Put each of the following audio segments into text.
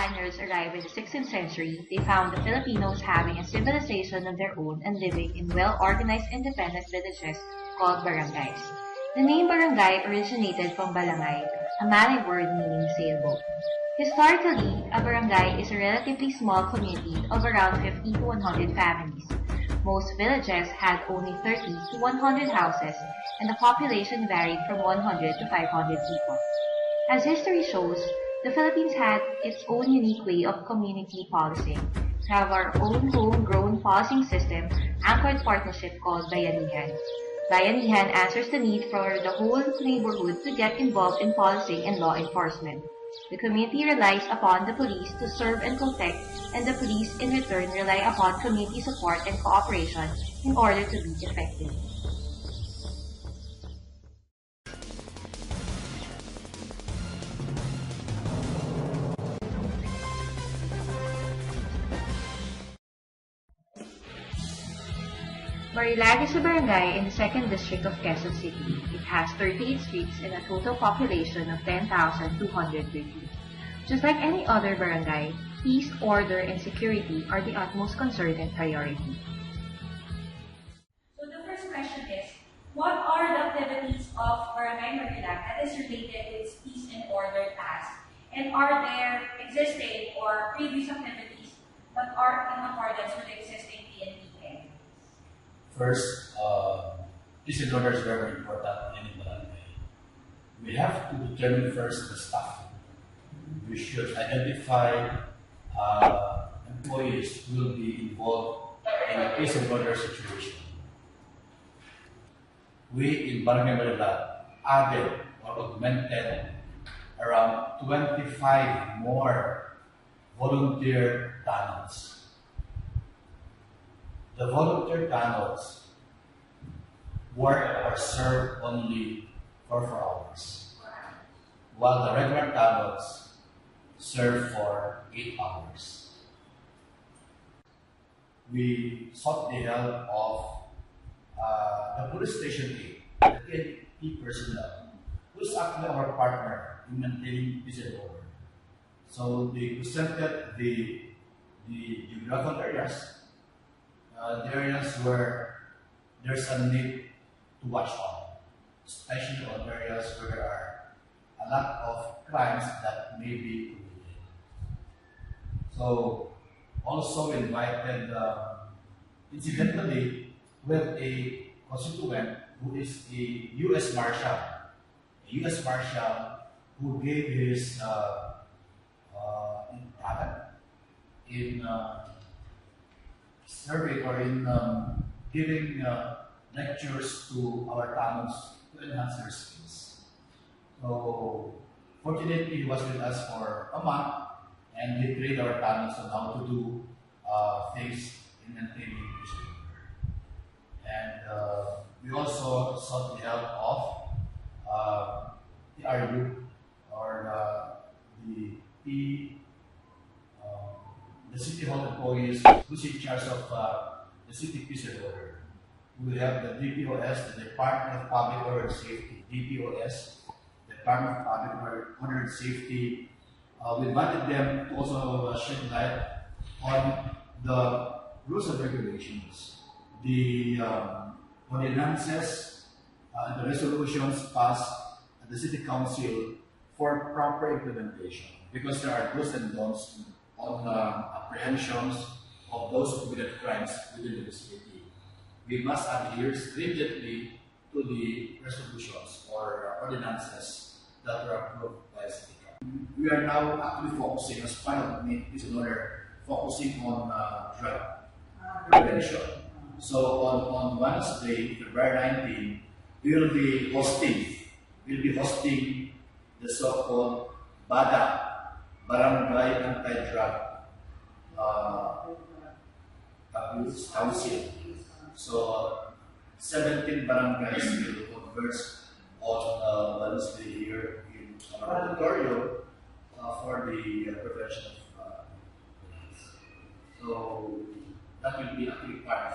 Spaniards arrived in the 16th century, they found the Filipinos having a civilization of their own and living in well-organized independent villages called barangays. The name barangay originated from balangay, a Malay word meaning sailboat. Historically, a barangay is a relatively small community of around 50 to 100 families. Most villages had only 30 to 100 houses, and the population varied from 100 to 500 people. As history shows, the Philippines had its own unique way of community policing. We have our own homegrown policing system, anchored partnership called Bayanihan. Bayanihan answers the need for the whole neighborhood to get involved in policing and law enforcement. The community relies upon the police to serve and protect, and the police in return rely upon community support and cooperation in order to be effective. Marilag is a barangay in the 2nd District of Quezon City. It has 38 streets and a total population of 10,230. Just like any other barangay, peace, order, and security are the utmost concern and priority. So the first question is, what are the activities of Barangay Marilag that is related to its peace and order task? And are there existing or previous activities that are in accordance with the existing PNP? First, peace and order is very important in any barangay. We have to determine first the staff. We should identify employees who will be involved in a peace and order situation. We in Barangay Marilag added or augmented around 25 more volunteer tunnels. The volunteer tunnels work or serve only for 4 hours, while the regular tunnels serve for 8 hours. We sought the help of the police station aide, the PNP personnel, who is actually our partner in maintaining peace and order. So they presented the geographical areas, the areas where there's a need to watch on, especially on areas where there are a lot of crimes that may be committed. So also invited, incidentally, with a constituent who is a U.S. Marshal who gave his talent in serving or in giving lectures to our towns to enhance their skills. So fortunately, he was with us for a month, and he trained our towns on how to do things in maintaining peace and order. And we also sought the help of the RU or the City Hall employees who's in charge of the city peace and order. We have the DPOS, the Department of Public Order and Safety, DPOS, Department of Public Order and Safety. We invited them to also shed light on the rules and regulations, the ordinances, and the resolutions passed at the City Council for proper implementation, because there are do's and don'ts on apprehensions of those who committed crimes within the vicinity. We must adhere stringently to the resolutions or ordinances that were approved by the City Council. We are now actually focusing, as part of peace and order, focusing on drug prevention. So on Wednesday, February 19, we will be hosting the so-called BADA, Barangay Anti-Drug Abuse Council. So 17 barangays will converse on Wednesday here in our auditorium for the prevention of violence. So that will be actually part of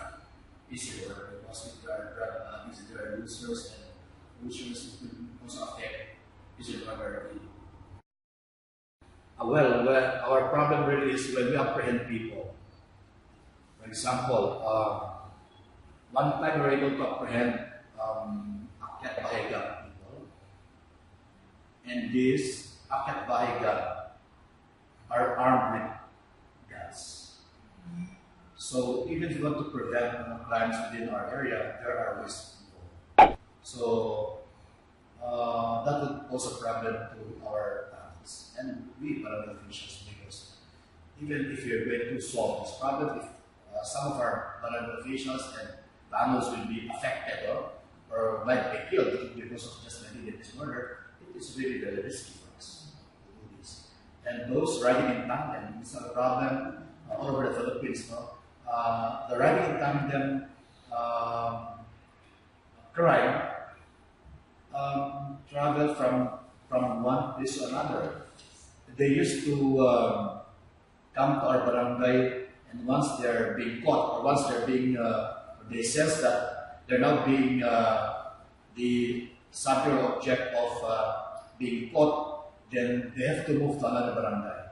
peace and order, because if there are users and users, it will also affect peace and order. Our problem really is when we apprehend people. For example, one time we were able to apprehend Akyat Bahigan people, and these Akyat Bahigan are armed with guns. So even if you want to prevent crimes within our area, there are risks involved. So that would pose a problem to our towns and we barangay officials, because even if you're going to solve this problem, if some of our barangay officials and families will be affected or might be killed because of just this murder, it is really very risky for us to do this. And those riding in tandem is a problem all over the Philippines. No? The riding in tandem crime travel from one place to another. They used to come to our barangay, and once they're being caught, or once they're being, they sense that they're now being the subject or object of being caught, then they have to move to another barangay.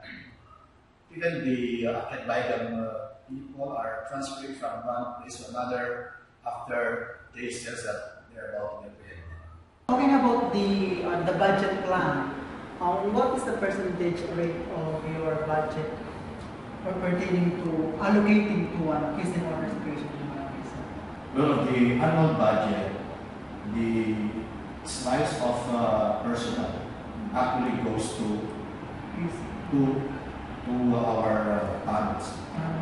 Even the Akyat Bahigan people are transferring from one place to another after they sense that they're about to get paid. Talking about the budget plan, what is the percentage rate of your budget pertaining to allocating to case and order situation in Barangay? Well, the annual budget, the size of personnel actually goes to our talents,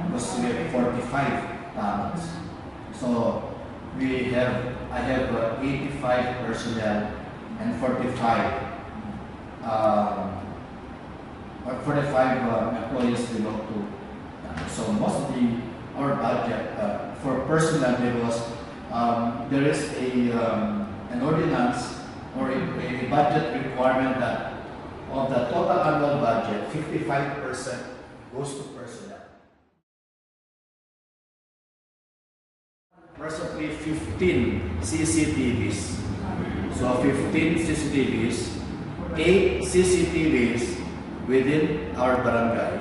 because we have 45 talents. So I have 85 personnel and 45 employees belong to. So most of our budget for personnel, there is an ordinance or a budget requirement that of the total annual budget, 55% goes to personnel. Presently 15 CCTVs. So 15 CCTVs, 8 CCTVs within our barangay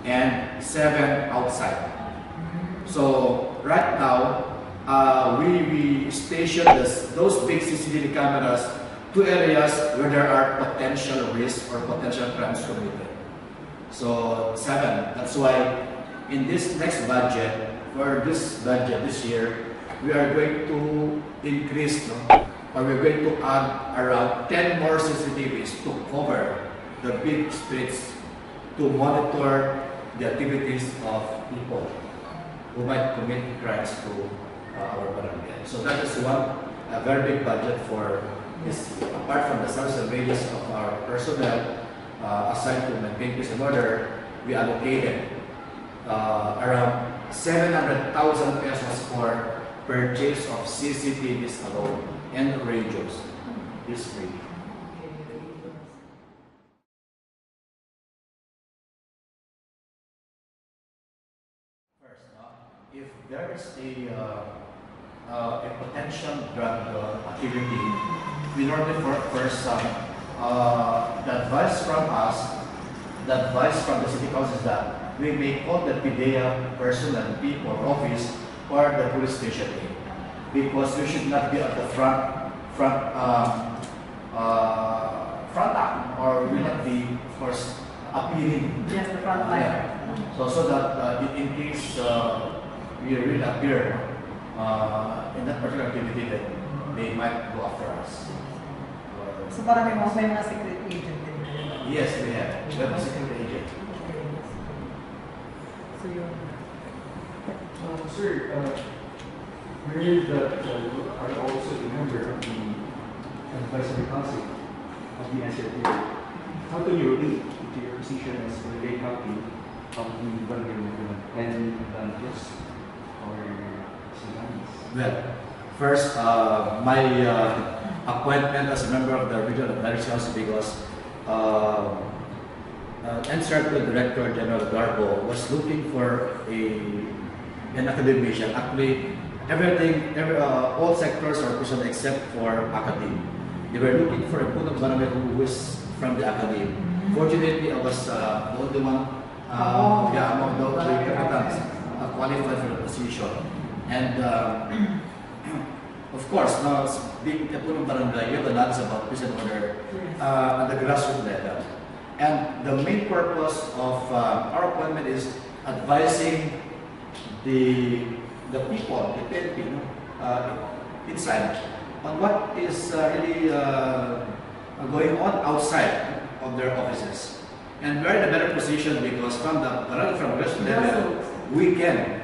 and 7 outside. So right now, we station those big CCTV cameras to areas where there are potential risks or potential crimes committed. So 7. That's why in this next budget, for this budget this year, we are going to increase, or we're going to add around 10 more CCTVs to cover the big streets to monitor the activities of people who might commit crimes to our barangay. So that is a very big budget for this. Apart from the salaries and wages of our personnel, assigned to maintain peace and order, we allocated around 700,000 pesos for purchase of CCTVs alone and radios. This free. First, if there is a potential drug activity, we normally first the advice from us, the advice from the city council is that we may call the PDEA personnel, people, office, or the police station, because we should not be at the front line, or we will not be, of course, appealing. Yes, the front line. So that in case we really appear in that particular activity, that they might go after us. So parang may mga secret agent din. Yes, we have. We have a secret agent. So yun. Sir, we heard that you are also a member of the advisory council of the NCRT. How can you relate to your position as Barangay Captain of the Barangay and Bernardez or Sinanis? Well, first, my appointment as a member of the Regional Advisory Council, because NCRT Director General Garbo was looking for an academician. Actually, all sectors are personnel except for academe. They were looking for a punong barangay who was from the academe. Fortunately, I was the only one among the three captains qualified for the position. And of course, now being Kapulong Barangay, you have the knowledge about peace and order at the grassroots level. And the main purpose of our appointment is advising the people, the Filipino, inside on what is really going on outside of their offices. And we're in a better position because from the grassroots level, we can.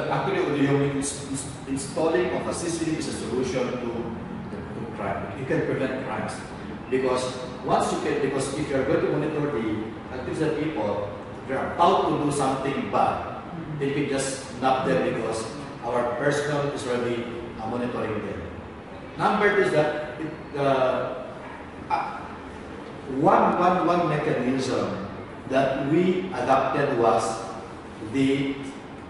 Actually, the installing of a system is a solution to crime. You can prevent crimes because if you're going to monitor the activities of people, if they're about to do something bad, they can just snap them because our personnel is already monitoring them. Number two is that one mechanism that we adopted was the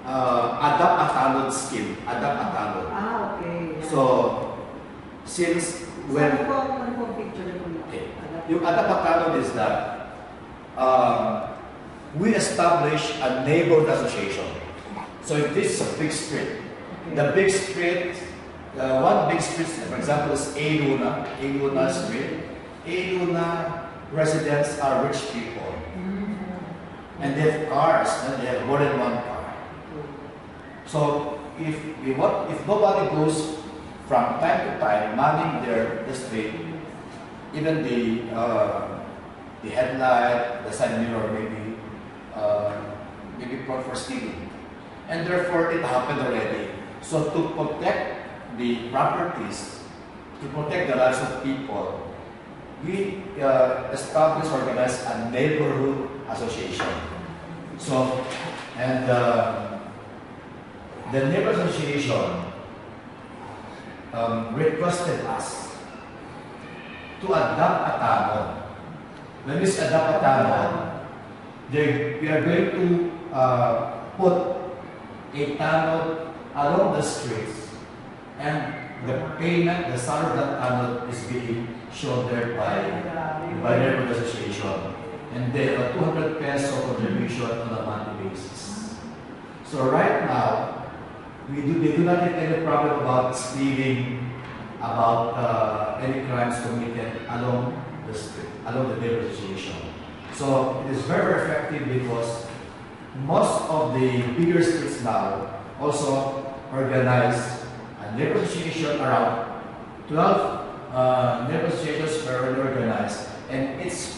adapt-a-tanod scheme. Adapt-a-tanod. Okay. Yeah. So, since when... Okay. Yung adapt-a-tanod is that we establish a neighborhood association. So if this is a big street, the big street, one big street, for example, is Luna Street. Luna residents are rich people. And they have cars, and they have more than one car. So if nobody goes from time to time manning the street, even the headlight, the side mirror maybe brought for stealing. And therefore it happened already. So to protect the properties, to protect the lives of people, we established, organized a neighborhood association. So, and the neighborhood association requested us to adopt a tanod. When we say adopt a tanod, we are going to put a tanod along the streets, and the payment, the salary of that tanod is being shouldered by the neighborhood association. And they have 200 peso contribution on a monthly basis. So right now, they do not have any problem about stealing, about any crimes committed along the street, along the neighborhood association. So it is very effective because most of the bigger streets now also organize a neighborhood association. Around 12 neighborhood associations are already organized, and its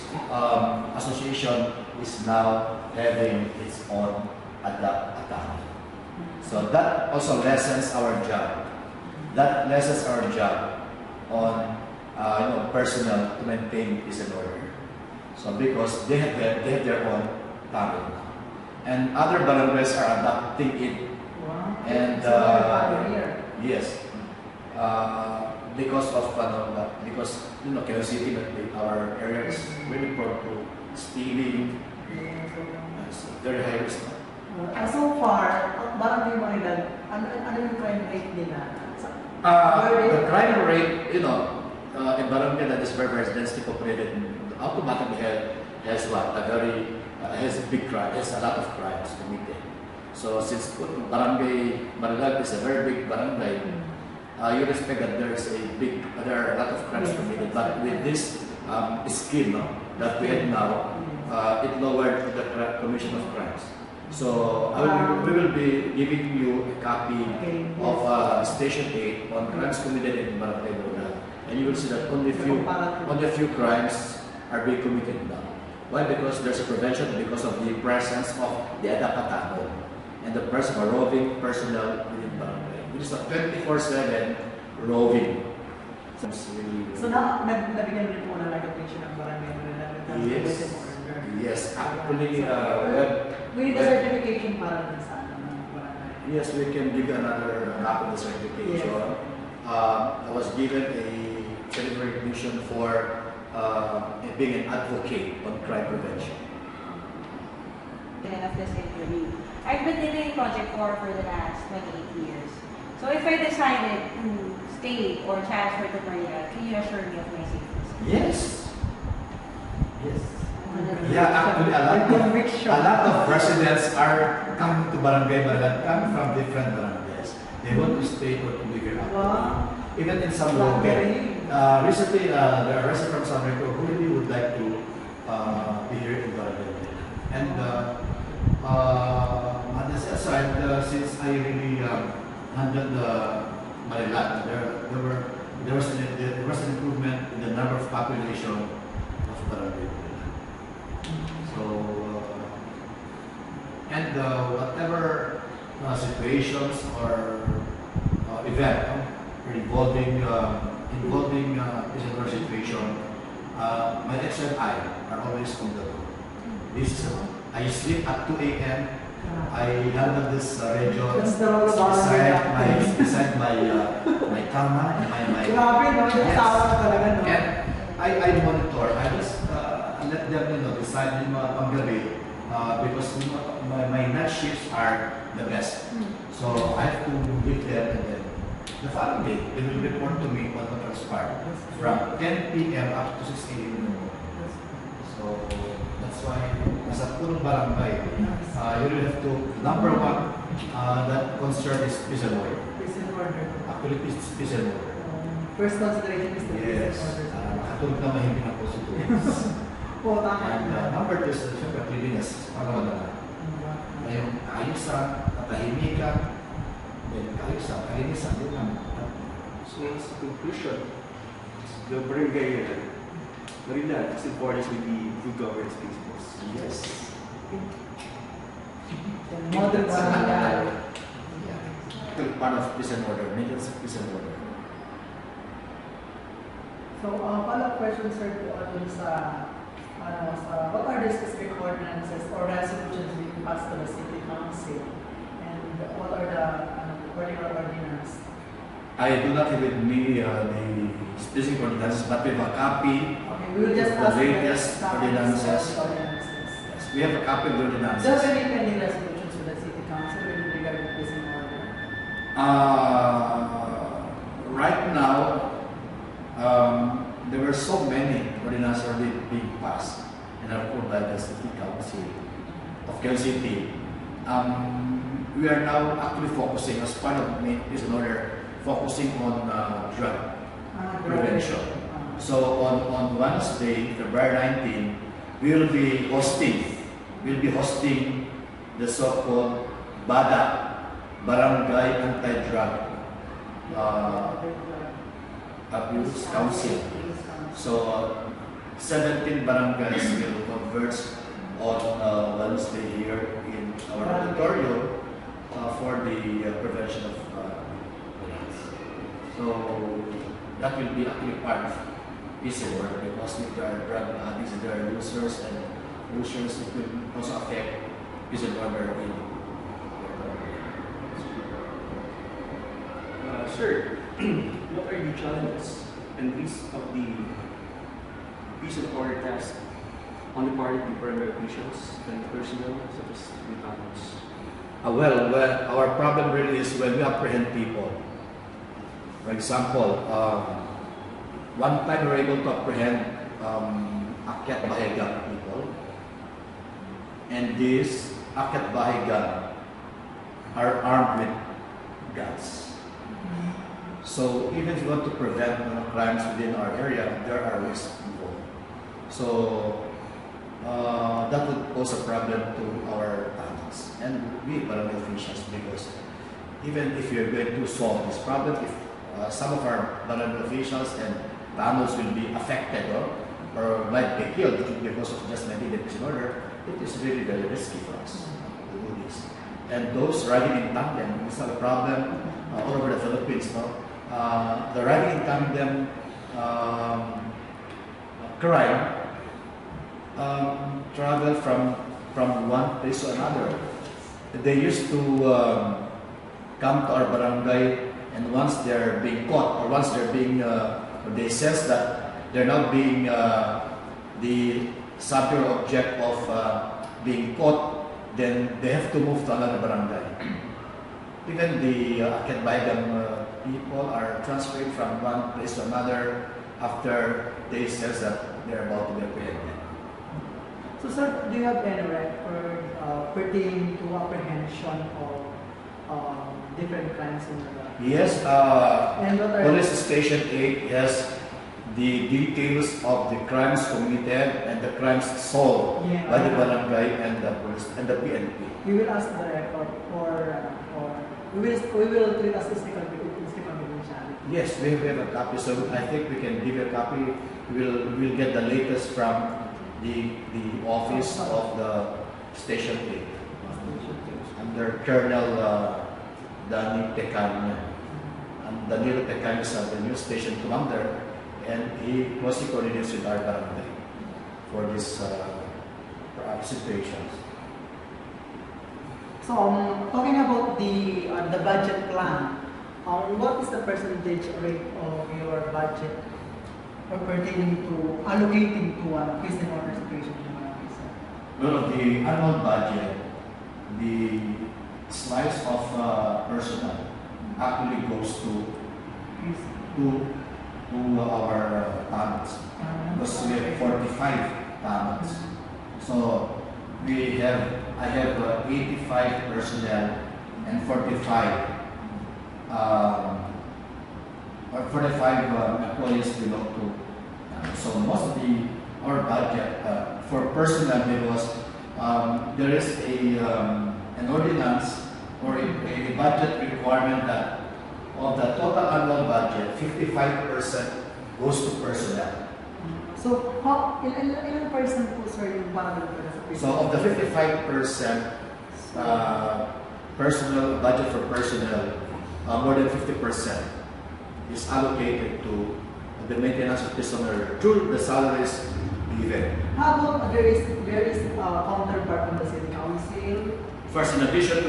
association is now having its own adapt. So that also lessens our job. That lessens our job on personnel to maintain peace and order. So because they have their own tanod now, and other barangays are adopting it. Wow. And yes, because of Quezon City, our area is really prone to stealing. It's very high risk. So far, Barangay Marilag, ano yung crime rate nila? The crime rate, in Barangay that is very, very densely populated, automatically has a big crime, has a lot of crimes committed. So since Barangay Marilag is a very big barangay, you expect that there are a lot of crimes committed. But with this scheme that we have now, it lowered the commission of crimes. So we will be giving you a copy of Station 8 on crimes committed in Barangay Marilag, and you will see that only a few crimes are being committed now. Why? Because there's a prevention because of the presence of the adapt-a-tanod and the roving personnel within Barangay. It is a 24/7 roving. So now, nabigyan rin po na recognition ng Barangay Marilag. Yes, actually, we need a certification para din sa barangay. Yes, we can give another copy of the certification. Yes. I was given a certification for being an advocate on crime prevention. Then of this interview, I've been doing Project 4 for the last 28 years. So if I decided to stay or transfer to Marilag, can you assure me of my safety? Yes. Yes. Yeah, actually, a lot of residents are coming to Barangay Marilag, coming from different barangays. They want to stay or to live here. Wow. Even in some local. Recently, there are residents from San Rico who really would like to be here in Barangay. And on the other side, since I really handled Marilag, there was an improvement in the number of population of Barangay. So, and whatever situations or event involving prisoner situation, my ex and I are always on the road. I sleep at 2 a.m. I handle this radio beside my camera and my Grabe, no? Yung tawag talaga, no? and I monitor. I just let them decide yung mga panggabi because my night shifts are the best. So I have to give them and then the following day they will report to me what transpired from 10 p.m. up to 6 a.m. So that's why as a full barangay, you really have to, number one, that concern is peace and order. Peace and order. Actually, peace and order. First consideration is the Yes. peace and order. Makatulog na mahimbing ang constituents. Oo, tama. And number two is, siyempre, cleanliness. Pangalawa na lang. Yung kaayusan, katahimikan, then kaayusan, kalinisan, yun lang. So, as a conclusion, the barangay Marilag is important with the good governance principles. Yes. Modern barangay. Yeah. Part of peace and order, maintenance of peace and order. So, follow-up question, sir, dun sa what are the specific ordinances or resolutions being passed to the City Council? And what are the particular ordinance? I do not have with me the specific ordinances, but we have a copy. Okay, we will just The ask latest ordinances. ordinances. Yes, we have a copy of the ordinances. Does any pending resolutions with the City Council with regard to peace and order? Right now, there were so many ordinances already being passed and approved by the City Council of Quezon City. We are now actually focusing as part of peace and order, focusing on drug prevention. So on Wednesday, February 19, we will be hosting the so-called BADA, Barangay Anti-Drug Abuse Council. So 17 barangays will converge on Wednesday here in our auditorium for the prevention of violence. So that will be actually part of peace and order because if there are drug addicts and there are users, it will also affect peace and order in Sir, what are the challenges and risks of the peace and order task on the part of the barangay officials and personnel such as the families? Well, our problem really is when we apprehend people. For example, one time we were able to apprehend Akyat Bahigan people, and these Akyat Bahigan are armed with guns. So even if you want to prevent crimes within our area, there are risks involved. So that would pose a problem to our towns and we barangay officials because even if you're going to solve this problem, if some of our barangay officials and towns will be affected or might be killed because of just maybe the peace and order, it is really very risky for us to do this. And those riding in tandem, we have a problem all over the Philippines. No? The riding in tandem crime travel from one place to another. They used to come to our barangay, and once they're being caught, or once they're being, they sense that they're now being the subject or object of being caught, then they have to move to another barangay. Even the Aketbayan people are transferred from one place to another after they says that they're about to be apprehended. So, sir, do you have any record pertaining to apprehension of different crimes in the Yes, and what are Police Station 8 has the details of the crimes committed and the crimes solved by the barangay and the police and the PNP. we will ask the record or we will treat as mystical confidentiality. Yes, we have a copy, so I think we can give you a copy. We'll get the latest from the office of the Station 8 under Colonel Danny Tecanya. And Danilo Tecanya is the new station commander, and he closely coordinates with our barangay for this situations. So, talking about the budget plan, what is the percentage rate of your budget or pertaining to allocating to peace and order situation in Barangay, sir? Well, the annual budget, the slice of personnel actually goes to our talents. Because we have 45 talents. So I have 85 personnel and 45 employees belong to. So most of our budget for personnel, because there is an ordinance or a budget requirement that of the total annual budget, 55% goes to personnel. So, ilan percent po, sir, yung parang So of the 55% personal budget for personnel, more than 50% is allocated to the maintenance of prisoner through the salaries given. How about there is counterpart from the city council? First, in addition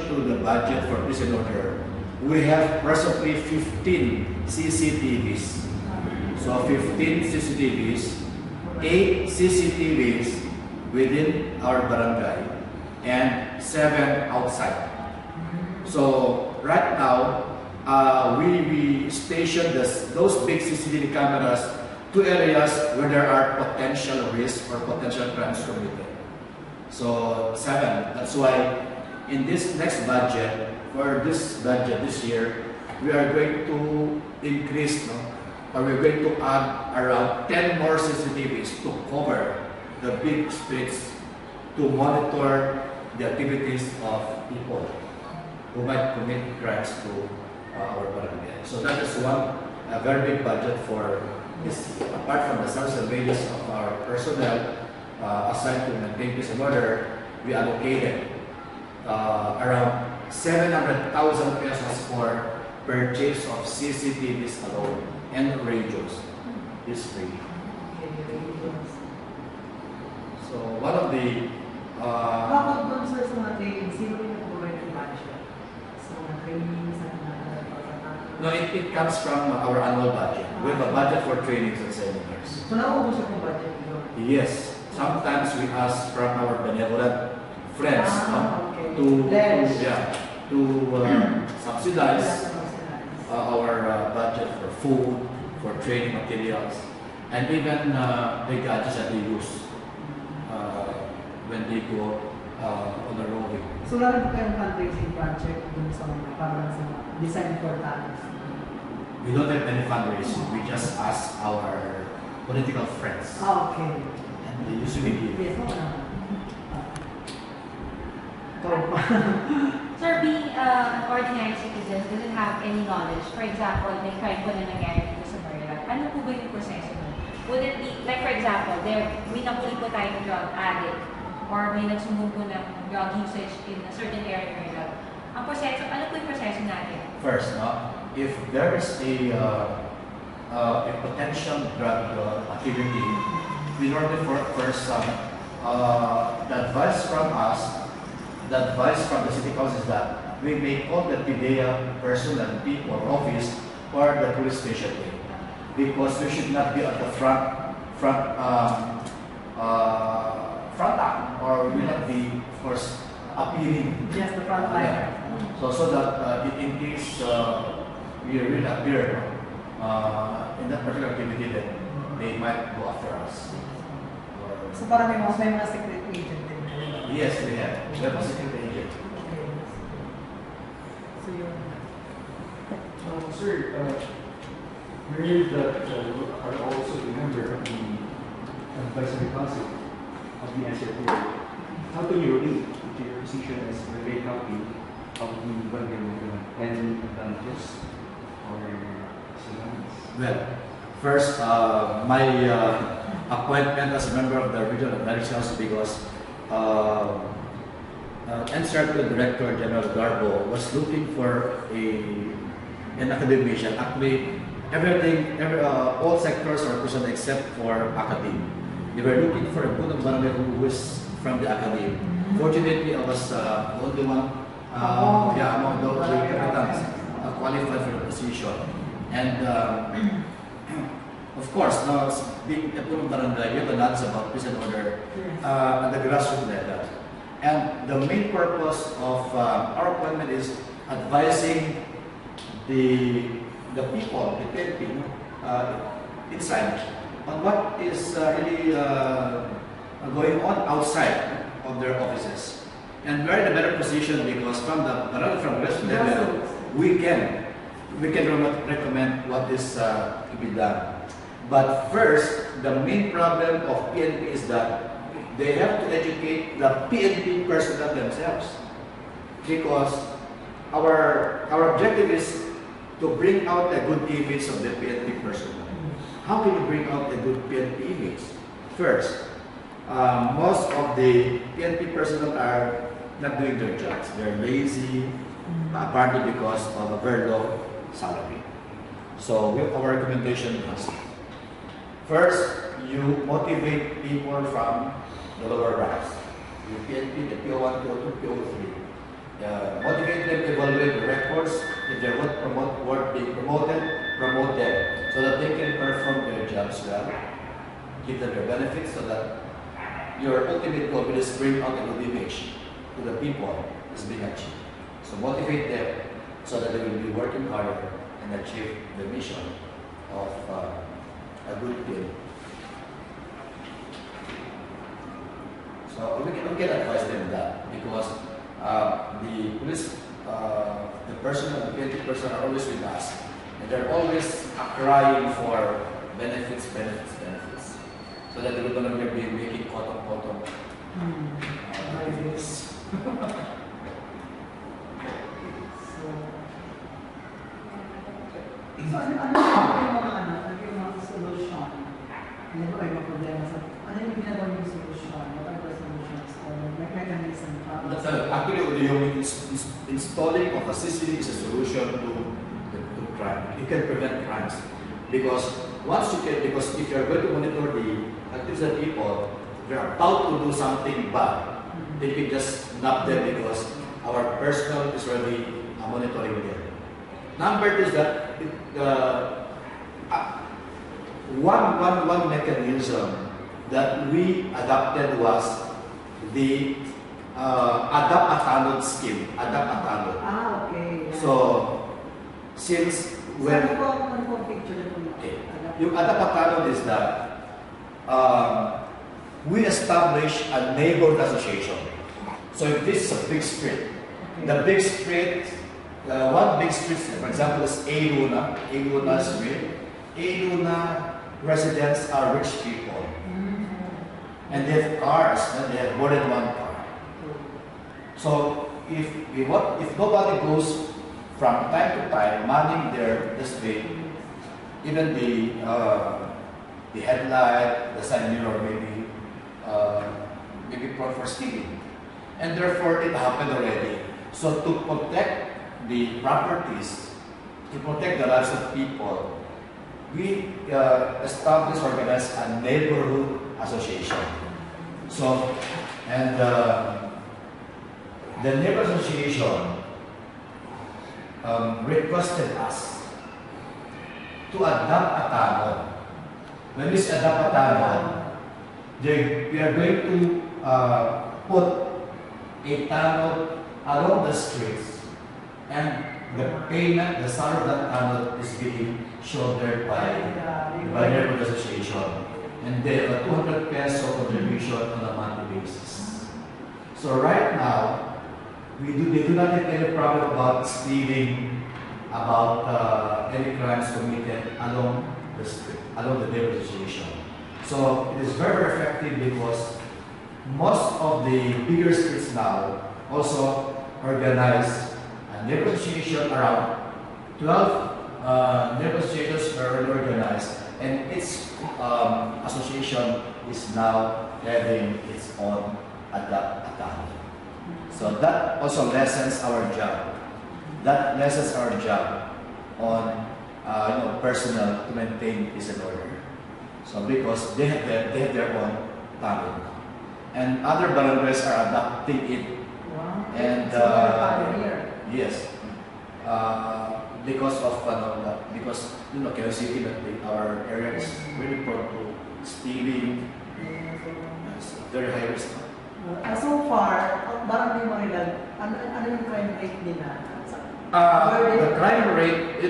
to the budget for prison order, we have presently 15 CCTVs. So 15 CCTVs, 8 CCTVs within our barangay, and 7 outside. So right now, we station those big CCTV cameras to areas where there are potential risks or potential crimes committed. So 7. That's why in this next budget, for this budget this year, we are going to increase, or we're going to add around 10 more CCTVs to cover the big streets to monitor the activities of people who might commit crimes to our barangay. So that is a very big budget for this. Apart from the service and wages of our personnel assigned to maintain peace and order, we allocated around 700,000 pesos for purchase of CCTVs alone and radios. This free. So one of the Bakit doon, sir, sa mga training, sino yung nag-provide ng budget? Sa mga training, sa mga no, it comes from our annual budget. We have a budget for trainings and seminars. So naubos yung budget nyo? Yes, sometimes we ask from our benevolent friends Okay. to subsidize our budget for food, for training materials, and even the gadgets that they use when they go on a roving. So meron po kayong fundraising project dun sa mga parang sa mga design for talents? We don't have any fundraising. We just ask our political friends, Okay. and they usually give. Yes, oo naman. Sir, being an ordinary citizen doesn't have any knowledge. For example, may crime po na nangyari dito sa Marilag. Ano po ba yung proseso nun? Would it be, like for example, may napuli po tayo ng drug addict or may nagsumbong po ng drug usage in a certain area in Marilag. Ang proseso, ano po yung proseso natin? First, if there is a potential drug activity, in order for first, the advice from us, the advice from the city council is that we may call the PDEA personnel, people, office, or the police station, because we should not be at the front line, or we not be, of course, appealing. Yes, the front line. So that in case we will appear in that particular activity, then they might go after us. So parang may mga secret agent din. Yes, we have. We have a secret agent. Okay. So yun. Sir, we heard that you are also a member of the advisory council of the NCRPO. How can you relate to your position as Barangay Captain of the Barangay Captain? Any advantages or disadvantages? Well, first, my appointment as a member of the Regional Advisory Council because NCRPO Director General Garbo was looking for an academician. Actually, all sectors are present except for academe. They were looking for a Punong Barangay who was from the academe. Fortunately, I was the only one among those captains qualified for the position. And of course, now being a Punong Barangay, we have a lot about peace and order at the grassroots level. And the main purpose of our appointment is advising the people, the PNP, inside on what is really going on outside of their offices. And we're in a better position because from West level, we can recommend what is to be done. But first, the main problem of PNP is that they have to educate the PNP personnel themselves, because our objective is to bring out a good image of the PNP personnel. How can you bring out a good PNP image? First, most of the PNP personnel are not doing their jobs. They're lazy, partly because of a very low salary. So our recommendation is, first, you motivate people from the lower ranks. The PNP, the PO1, PO2, PO3. Motivate them to evaluate the records. If they're worth being promoted, promote them so that they can perform their jobs well. Give them their benefits so that your ultimate goal is bring out a good image to the people is being achieved. So motivate them so that they will be working harder and achieve the mission of a good team. So we can advise them that because the police, the personnel, the PNP personnel are always with us, and they're always crying for benefits, so that they're going to be making quote-unquote benefits. So ano yung mga solution? Ano ba kayo mga problema sa ano yung ginagawa yung solution? What are the solutions or mechanism? Actually, yung installing of a CCTV is a solution to crime. It can prevent crimes because because if you're going to monitor the activities of people, they're about to do something bad, they can just snap them because our personnel is already monitoring them. Number two is that one mechanism that we adopted was the Addatu scheme. Addatu. Okay. So, since when ano po picture na po? okay, yung Addatu is that we establish a neighborhood association. So if this is a big street, the big street, one big street, for example, is Luna Street. Luna residents are rich people. And they have cars, and they have more than one car. So if nobody goes from time to time manning the street, even the headlight, the side mirror maybe prone for speeding. And therefore it happened already. So to protect the properties, to protect the lives of people, we established, organized a neighborhood association. So, and the neighborhood association requested us to adopt a tanod. When we say adopt a tanod, we are going to put a tunnel along the streets, and the payment, the start of that tunnel is being shouldered by the neighborhood association. And they have a 200 peso contribution on a monthly basis. So right now, they do not have any problem about stealing, about any crimes committed along the street, along the neighborhood association. So it is very, very effective because most of the bigger streets now also organize a neighborhood association. Around 12 neighborhood associations are organized, and its association is now having its own Addatu. So that also lessens our job. That lessens our job on personnel to maintain peace and order. So because they have their own tunnel, and other barangays are adopting it. Wow. And yes, because of because Quezon City, that our area is really prone to stealing. It's very high risk. So far, Barangay Marilag, ano yung crime rate nila? The crime rate, in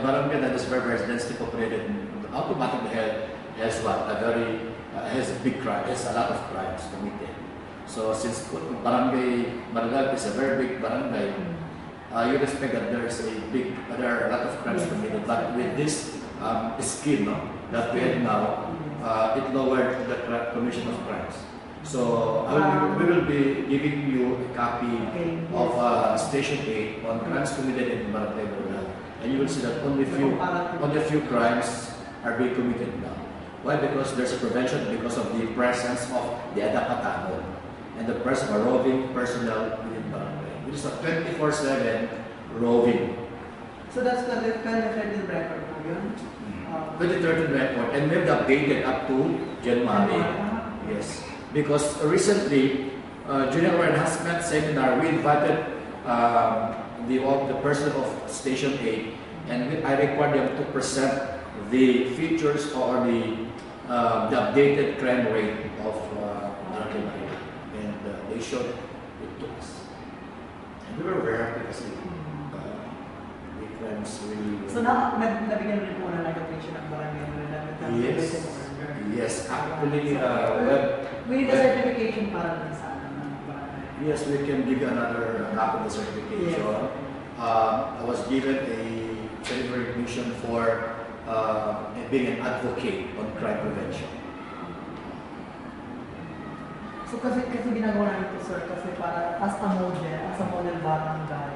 barangay that is very, very densely populated, automatically has a big crime, has a lot of crimes committed. So since Barangay Marilag is a very big barangay, you'd expect that there are a lot of crimes committed. But with this scheme that we have now, it lowered the commission of crimes. So we will be giving you a copy of Station 8 on crimes committed in Barangay Marilag, and you will see that only a few crimes are being committed now. Why? Because there's a prevention because of the presence of the Addatu and the presence of roving personnel within Barangay. It is a 24/7 roving. So that's the 2013 record po yun? 2013 record, and we have updated up to January. Yes. Because recently, during our enhancement seminar, we invited the person of Station 8, and I required them to present the features or the updated crime rate of Barangay Marilag, and they showed it to us. And we were very happy because the crimes really. So nabigyan rin po ng attention ng Barangay Marilag? Yes, actually, we need a certification para rin sa barangay. Yes, we can give you another copy of the certification. Yes. I was given a certificate recognition for being an advocate on crime prevention. So kasi ginagawa namin ito, sir, kasi para as a model barangay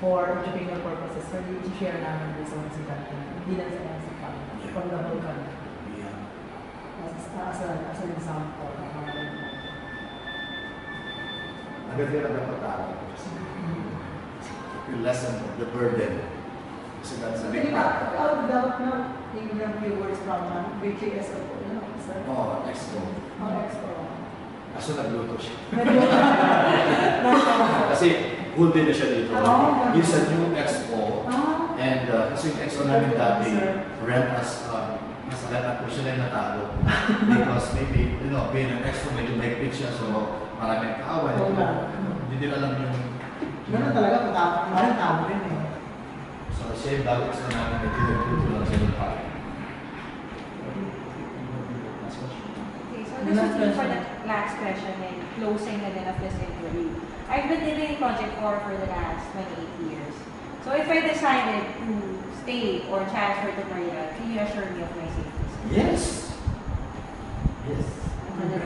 for educational purposes, so i-share namin din sa municipality, hindi lang sa municipality, from the whole country. As an example. Agad-agad dapat tayo. To lessen the burden. So that's a big part. Dapat na, yung few words from BKS po, sir? Oh, Expo. Expo. Kaso nagluto siya. Kasi full din na siya dito. It's a new Expo. And kasi yung Expo namin dati, rent us mas agad ako siya na natalo. Because maybe, being an Expo, medyo mahigpit siya, so maraming kaaway. Hindi nila alam yung. Ganun talaga, maraming tao rin eh. So siya yung bago Expo namin, medyo nagluto lang siya ng pare. Okay, so this is for the last question and closing na din of this interview. I've been living in Project 4 for the last 28 years. So if I decided to stay or transfer to Marilag, can you assure me of my safety? Yes. Yes.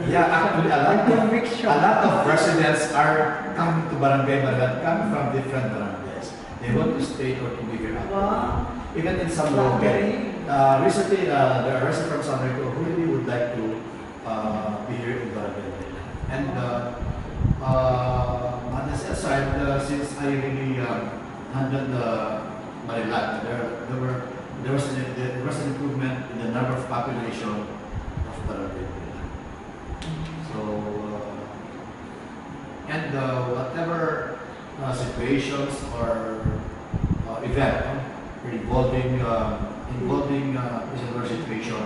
Yeah, actually, a lot of residents are coming to Barangay Marilag, coming from different barangays. They want to stay or to live here. Wow. Even in some local. Recently, there are residents from San Rico who really would like to be here in Barangay Marilag. And on the side, since I really handled Marilag, there was an improvement in the number of population of Barangay Marilag. So, and whatever situations or event involving prisoner situation,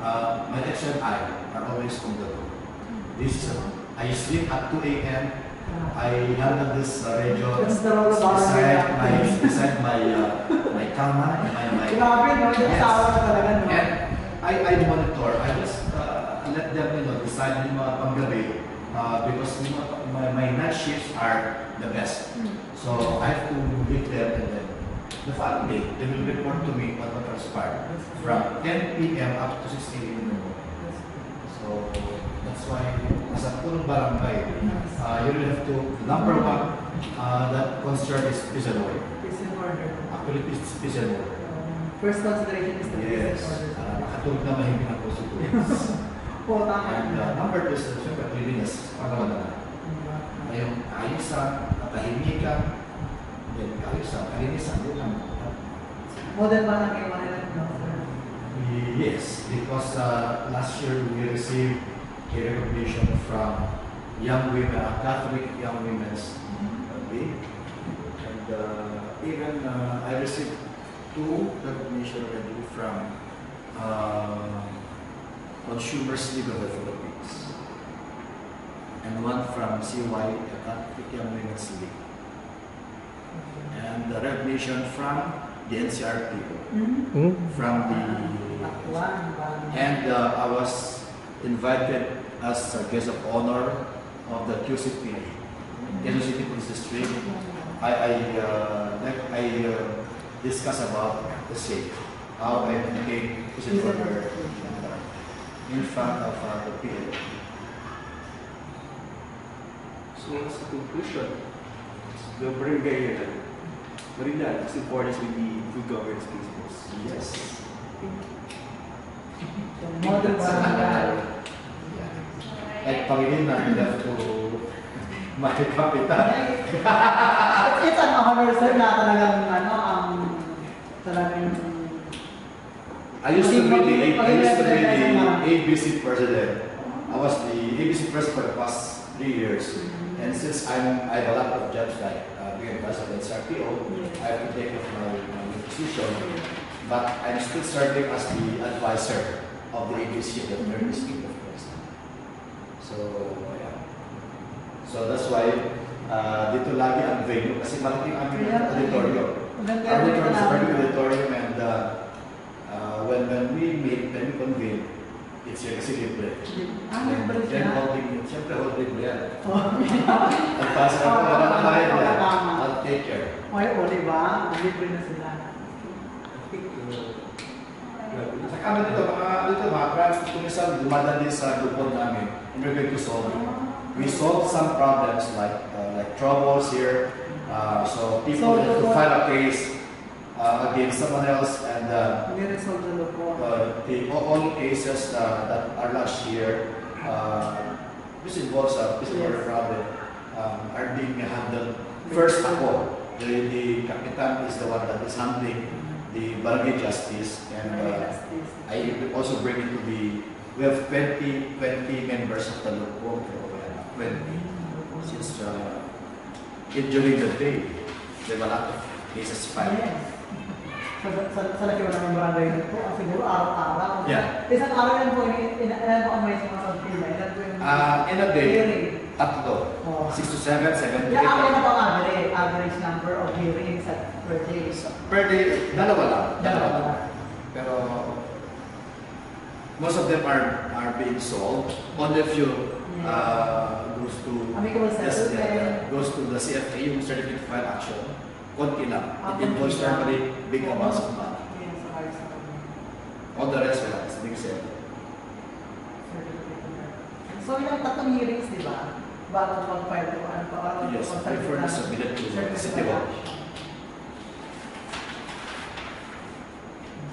my ex and I are always on the road. I sleep at 2 a.m. I handle this region That's the role of barangay beside my kama and my Grabe, no? Yung asawa ka talaga, no? and I monitor. I just let them decide yung mga panggabi because my night shifts are the best. So I have to meet them and then the following day they will report to me what transpired from 10 p.m. up to 6 a.m. in the morning. So that's why as a full barangay, you will have to number one that concern is peace and order. Peace and order. Actually, peace and order. First consideration is the Yes. peace and order. Nakatulog na mahimik ang puso ko. Oo, tama. And number two is siyempre cleanliness. Pangalawa na. Ngayong ayusan, tahimikan, then ayusan, kalinisan, yun lang. Model barangay Marilag, no? Yes, because last year we received a recognition from young women, Catholic Young Women's Day. And even I received 2 recognition already from Consumers League of the Philippines. And one from CY, Catholic Young Women's League. And the recognition from the NCRP, from the and I was invited as a guest of honor of the QCP, Quezon City Police District. I discuss about the same, how I became peace order in front of the PA. So as a conclusion, the barangay Marilag is important with the good governance principles. Yes. Model barangay. Like Pangilinan, you have to makikapitan. It's an honor, sir, na talagang, talagang I used to be the ABC president. I was the ABC president for the past 3 years. And since I have a lot of jobs like being president of Sempio, I have to take off my position. But I'm still serving as the advisor of the ABC, the third district of Quezon. So, yeah. So that's why dito lagi ang venue kasi malaking aming auditorium. Auditorium is a very good auditorium and when we meet, when we convene, it's here kasi libre. Then holding, siyempre holding mo yan. At pasok ako, wala na kahit yan. I'll take care. Ay, o, diba? Libre na sila. Saka ano dito, mga friends, kung isang dumadali sa grupon namin, and we're going to solve it. We solve some problems like troubles here. So people have to file a case against someone else, and all cases that are last year, which involves a physical problem, are being handled first ako. The Kapitan is the one that is handling the barangay justice, and I also bring it to we have 20 members of the local, 20, since during the day, there were a lot of cases filed. Yes. Sa laki mo namin barangay nito, siguro araw-araw. Yeah. Isang araw yan po, ilan po ang may mga pila? Ilan po yung In a day, hearing? 3, 6 to 7, 7 to 8. Ako na po ang average number of hearings per day. Per day, dalawa lang. Pero most of them are being solved. Only a few goes to goes to the CFA, yung Certificate of File Action. Konti lang. It involves normally big amounts of money. All the rest wala. It's a big set. So ilang tatlong hearings, di ba? Bago mag-file ko, ano pa? Yes, before the submitted to the City Hall.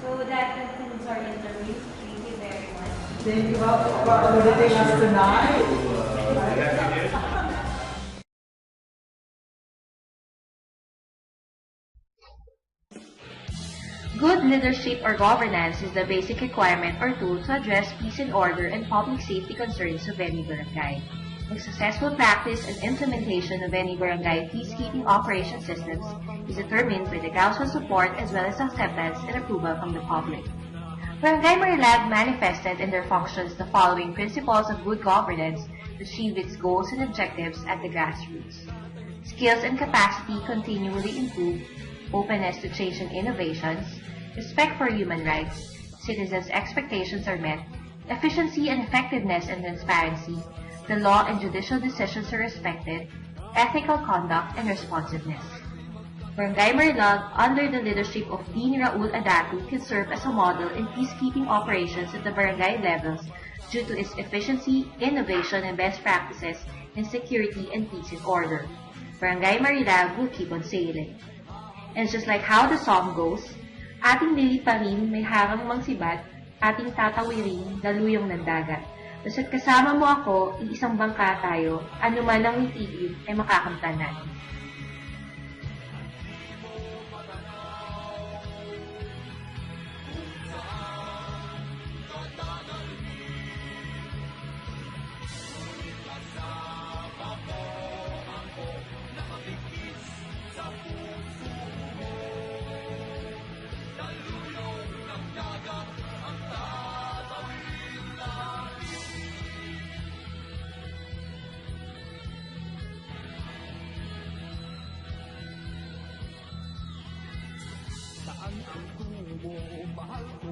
So that concludes our interview. Thank you very much. Thank you for accommodating us tonight. Good leadership or governance is the basic requirement or tool to address peace and order and public safety concerns of any barangay. The successful practice and implementation of any barangay peacekeeping operation systems is determined by the council's support as well as acceptance and approval from the public. Barangay Marilag manifested in their functions the following principles of good governance to achieve its goals and objectives at the grassroots. Skills and capacity continually improve, openness to change and innovations, respect for human rights, citizens' expectations are met, efficiency and effectiveness and transparency, the law and judicial decisions are respected, ethical conduct and responsiveness. Barangay Marilag, under the leadership of Dean Raul Addatu, can serve as a model in peacekeeping operations at the barangay levels due to its efficiency, innovation, and best practices in security and peace and order. Barangay Marilag will keep on sailing. And just like how the song goes, ating liliparin may harang mangsibat, ating tatawirin daluyong ng dagat. Basta't kasama mo ako, iisang bangka tayo, anuman ang itigib ay makakamtan natin. Saan ang tungo, mahal ko?